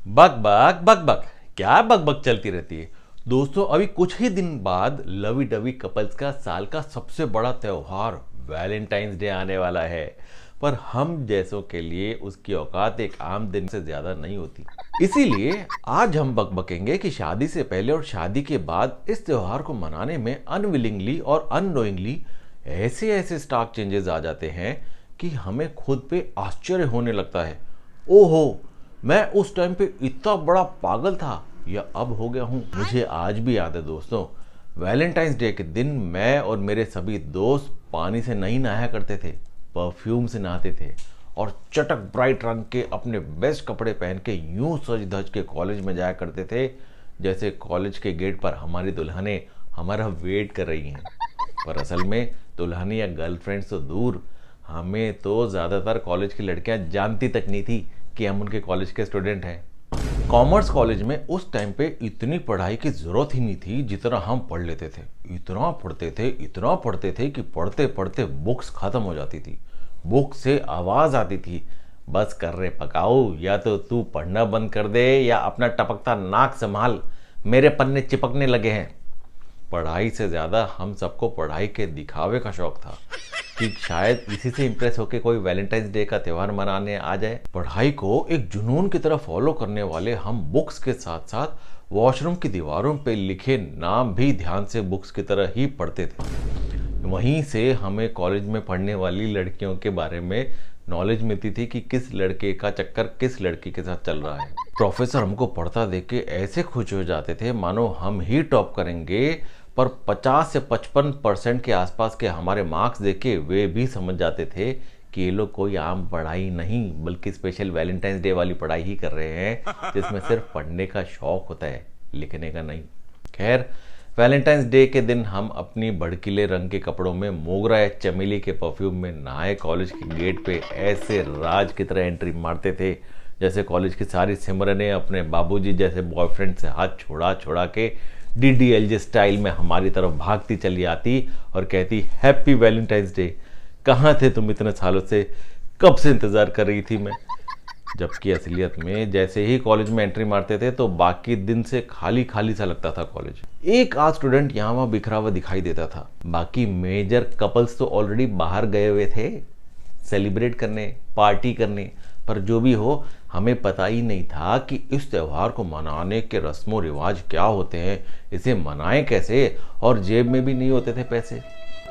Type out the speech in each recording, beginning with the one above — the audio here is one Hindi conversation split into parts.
बक बक बक बक, क्या बक बक चलती रहती है। दोस्तों, अभी कुछ ही दिन बाद लवी डवी कपल्स का साल का सबसे बड़ा त्योहार वैलेंटाइंस डे आने वाला है। पर हम जैसों के लिए उसकी औकात एक आम दिन से ज्यादा नहीं होती। इसीलिए आज हम बकबकेंगे कि शादी से पहले और शादी के बाद इस त्योहार को मनाने में अनविलिंगली और अननोइंगली ऐसे ऐसे स्टार्क चेंजेस आ जाते हैं कि हमें खुद पे आश्चर्य होने लगता है। ओहो, मैं उस टाइम पे इतना बड़ा पागल था या अब हो गया हूं। मुझे आज भी याद है दोस्तों, वैलेंटाइंस डे के दिन मैं और मेरे सभी दोस्त पानी से नहीं नहाया करते थे, परफ्यूम से नहाते थे और चटक ब्राइट रंग के अपने बेस्ट कपड़े पहन के यूं सज धज के कॉलेज में जाया करते थे जैसे कॉलेज के गेट पर हमारी दुल्हनें हमारा वेट कर रही हैं। पर असल में दुल्हन या गर्लफ्रेंड्स तो दूर, हमें तो ज़्यादातर कॉलेज की लड़कियां जानती तक नहीं थी कि हम उनके कॉलेज के स्टूडेंट हैं। कॉमर्स कॉलेज में उस टाइम पे इतनी पढ़ाई की ज़रूरत ही नहीं थी जितना हम पढ़ लेते थे। इतना पढ़ते थे कि पढ़ते पढ़ते बुक्स ख़त्म हो जाती थी। बुक से आवाज़ आती थी, बस कर रे पकाओ, या तो तू पढ़ना बंद कर दे या अपना टपकता नाक संभाल, मेरे पन्ने चिपकने लगे हैं। पढ़ाई से ज़्यादा हम सबको पढ़ाई के दिखावे का शौक था कि शायद इसी से इंप्रेस होकर कोई वैलेंटाइंस डे का त्यौहार मनाने आ जाए। पढ़ाई को एक जुनून की तरह फॉलो करने वाले हम बुक्स के साथ साथ वॉशरूम की दीवारों पे लिखे नाम भी ध्यान से बुक्स की तरह ही पढ़ते थे। वहीं से हमें कॉलेज में पढ़ने वाली लड़कियों के बारे में नॉलेज मिलती थी कि किस लड़के का चक्कर किस लड़की के साथ चल रहा है। प्रोफेसर हमको पढ़ता देख के ऐसे खुश हो जाते थे मानो हम ही टॉप करेंगे। पर 50 से 55% के आसपास के हमारे मार्क्स देखे वे भी समझ जाते थे कि ये लोग कोई आम पढ़ाई नहीं बल्कि स्पेशल वैलेंटाइंस डे वाली पढ़ाई ही कर रहे हैं, जिसमें सिर्फ पढ़ने का शौक होता है, लिखने का नहीं। खैर, वैलेंटाइंस डे के दिन हम अपनी भड़कीले रंग के कपड़ों में मोगरा या चमेली के परफ्यूम में नहाए कॉलेज के गेट पे ऐसे राज की तरह एंट्री मारते थे जैसे कॉलेज की सारी सिमरनें अपने बाबूजी जैसे बॉयफ्रेंड से हाथ छोड़ा छोड़ा के डीडीएलजे स्टाइल में हमारी तरफ भागती चली आती और कहती, हैप्पी वैलेंटाइंस डे, कहाँ थे तुम इतने सालों से, कब से इंतज़ार कर रही थी मैं। जबकि असलियत में जैसे ही कॉलेज में एंट्री मारते थे तो बाकी दिन से खाली खाली सा लगता था कॉलेज। एक आध स्टूडेंट यहाँ वहाँ बिखरा हुआ दिखाई देता था, बाकी मेजर कपल्स तो ऑलरेडी बाहर गए हुए थे सेलिब्रेट करने, पार्टी करने। पर जो भी हो, हमें पता ही नहीं था कि इस त्यौहार को मनाने के रस्मों रिवाज क्या होते हैं, इसे मनाएं कैसे, और जेब में भी नहीं होते थे पैसे।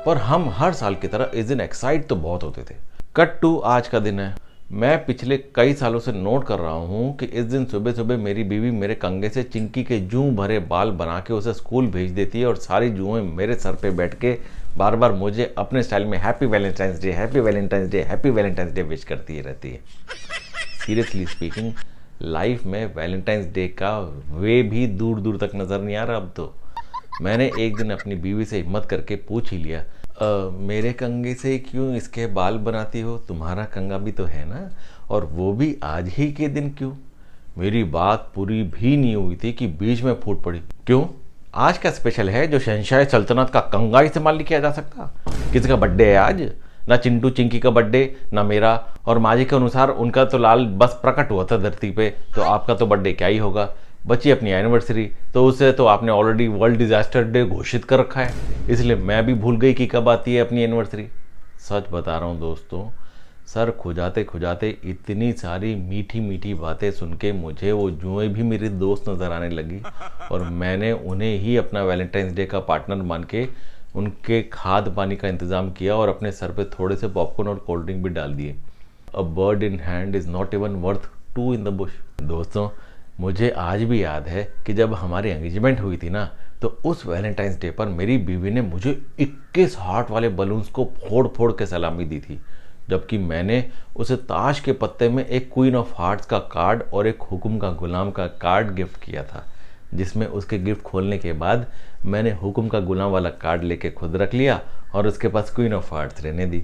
पर हम हर साल की तरह इस दिन एक्साइट तो बहुत होते थे। कट टू आज का दिन है। मैं पिछले कई सालों से नोट कर रहा हूँ कि इस दिन सुबह सुबह मेरी बीवी मेरे कंघे से चिंकी के जूं भरे बाल बना के उसे स्कूल भेज देती है और सारी जुएं मेरे सर पे बैठ के बार बार मुझे अपने स्टाइल में happy Valentine's day, happy Valentine's day, happy Valentine's day wish करती रहती है। सीरियसली स्पीकिंग, लाइफ में वैलेंटाइंस डे का वे भी दूर दूर तक नज़र नहीं आ रहा अब तो। मैंने एक दिन अपनी बीवी से हिम्मत करके पूछ ही लिया, मेरे कंघे से क्यों इसके बाल बनाती हो, तुम्हारा कंघा भी तो है ना, और वो भी आज ही के दिन क्यों। मेरी बात पूरी भी नहीं हुई थी कि बीच में फूट पड़ी, क्यों, आज क्या स्पेशल है जो शहंशाह सल्तनत का कंघा इस्तेमाल नहीं किया जा सकता। किसी का बर्थडे है आज, ना चिंटू चिंकी का बर्थडे ना मेरा, और माँ जी के अनुसार उनका तो लाल बस प्रकट हुआ था धरती पे, तो आपका तो बर्थडे क्या ही होगा। बची अपनी एनिवर्सरी, तो उसे तो आपने ऑलरेडी वर्ल्ड डिजास्टर डे घोषित कर रखा है, इसलिए मैं भी भूल गई कि कब आती है अपनी एनिवर्सरी। सच बता रहा हूँ दोस्तों, सर खुजाते खुजाते इतनी सारी मीठी मीठी बातें सुन के मुझे वो जुएं भी मेरी दोस्त नज़र आने लगी और मैंने उन्हें ही अपना वैलेंटाइंस डे का पार्टनर मान के उनके खाद पानी का इंतज़ाम किया और अपने सर पे थोड़े से पॉपकॉर्न और कोल्ड ड्रिंक भी डाल दिए। A bird in hand is not even worth two in the bush. दोस्तों, मुझे आज भी याद है कि जब हमारी एंगेजमेंट हुई थी ना, तो उस वैलेंटाइंस डे पर मेरी बीवी ने मुझे 21 हार्ट वाले बलून्स को फोड़ फोड़ के सलामी दी थी, जबकि मैंने उसे ताश के पत्ते में एक क्वीन ऑफ हार्ट्स का कार्ड और एक हुक्म का गुलाम का कार्ड गिफ्ट किया था, जिसमें उसके गिफ्ट खोलने के बाद मैंने हुक्म का गुलाम वाला कार्ड लेके खुद रख लिया और उसके पास क्वीन ऑफ हार्ट्स रहने दी।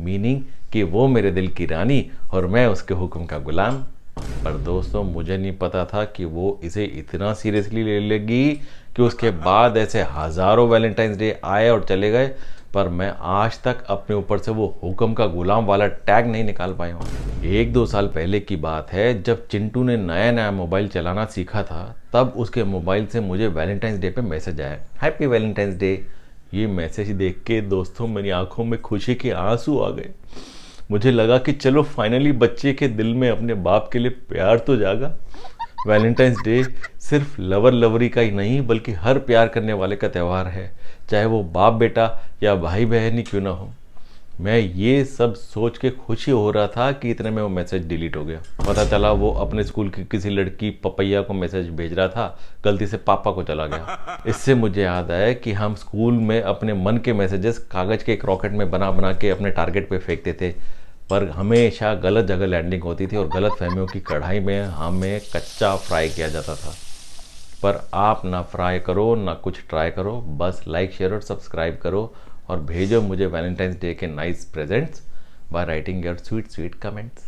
मीनिंग कि वो मेरे दिल की रानी और मैं उसके हुक्म का गुलाम। पर दोस्तों, मुझे नहीं पता था कि वो इसे इतना सीरियसली ले लेगी कि उसके बाद ऐसे हज़ारों वैलेंटाइंस डे आए और चले गए, पर मैं आज तक अपने ऊपर से वो हुक्म का गुलाम वाला टैग नहीं निकाल पाया हूँ। 1-2 साल पहले की बात है, जब चिंटू ने नया नया मोबाइल चलाना सीखा था, तब उसके मोबाइल से मुझे वैलेंटाइंस डे पे मैसेज आया, हैप्पी वैलेंटाइंस डे। ये मैसेज देख के दोस्तों मेरी आंखों में खुशी के आंसू आ गए। मुझे लगा कि चलो फाइनली बच्चे के दिल में अपने बाप के लिए प्यार तो जागा। वैलेंटाइंस डे सिर्फ लवर लवरी का ही नहीं, बल्कि हर प्यार करने वाले का त्यौहार है, चाहे वो बाप बेटा या भाई बहन ही क्यों ना हो। मैं ये सब सोच के खुशी हो रहा था कि इतने में वो मैसेज डिलीट हो गया। पता चला वो अपने स्कूल की किसी लड़की पपैया को मैसेज भेज रहा था, गलती से पापा को चला गया। इससे मुझे याद आया कि हम स्कूल में अपने मन के मैसेजेस कागज़ के एक रॉकेट में बना बना के अपने टारगेट पे फेंकते थे, पर हमेशा गलत जगह लैंडिंग होती थी और गलत फहमियों की कढ़ाई में हमें कच्चा फ्राई किया जाता था। पर आप ना फ्राई करो ना कुछ ट्राई करो, बस लाइक शेयर और सब्सक्राइब करो और भेजो मुझे वैलेंटाइंस डे के nice presents by writing your sweet sweet comments.